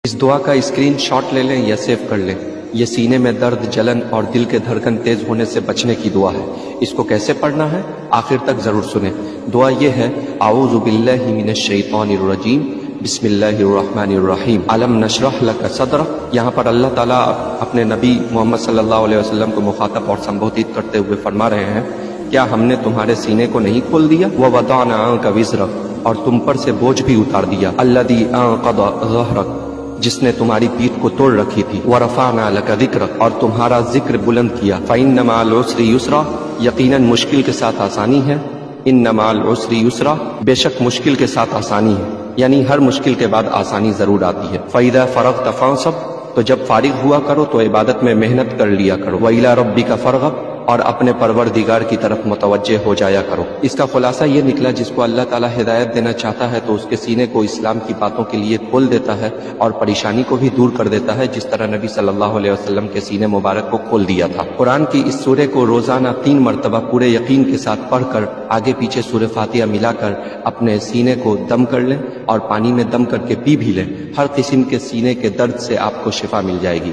اس دعا کا screen shot لے لیں یا سیو کر لیں۔ یہ سینے میں درد، جلن اور دل کے دھڑکن تیز ہونے سے بچنے کی دعا ہے۔ اس کو کیسے پڑھنا ہے آخر تک ضرور سنیں۔ دعا یہ ہے: اعوذ باللہ من الشیطان الرجیم، بسم اللہ الرحمن الرحیم، علم نشرح لک صدرک۔ یہاں پر اللہ تعالیٰ اپنے نبی محمد صلی اللہ علیہ وسلم کو مخاطب اور سمبودھت کرتے ہوئے فرما رہے ہیں، کیا ہم نے تمہارے سینے کو نہیں کھول دیا؟ ووضعنا عنک وزرک، اور تم پر سے بوجھ بھی اتار دیا، الذی انقض ظہرک، جس نے تمہاری پیٹھ کو توڑ رکھی تھی، ورفعنا لک ذکرک، اور تمہارا ذکر بلند کیا، فإن مع العسر یسرا، یقیناً مشکل کے ساتھ آسانی ہے، ان مع العسر یسرا، بے شک مشکل کے ساتھ آسانی ہے، یعنی ہر مشکل کے بعد آسانی ضرور آتی ہے۔ فإذا فرغت فانصب، تو جب فارغ ہوا کرو تو عبادت میں محنت کر لیا کرو، وإلی ربک فارغب، اور اپنے پروردگار کی طرف متوجہ ہو جایا کرو۔ اس کا خلاصہ یہ نکلا، جس کو اللہ تعالیٰ ہدایت دینا چاہتا ہے تو اس کے سینے کو اسلام کی باتوں کے لیے کھول دیتا ہے اور پریشانی کو بھی دور کر دیتا ہے، جس طرح نبی صلی اللہ علیہ وسلم کے سینے مبارک کو کھول دیا تھا۔ قرآن کی اس سورے کو روزانہ 3 مرتبہ پورے یقین کے ساتھ پڑھ کر آگے پیچھے سورہ فاتحہ ملا کر اپنے سینے کو دم کر لیں اور پانی میں دم کر کے پی بھی لیں۔ ہر قسم کے سینے کے درد سے آپ کو شفا مل جائے گی۔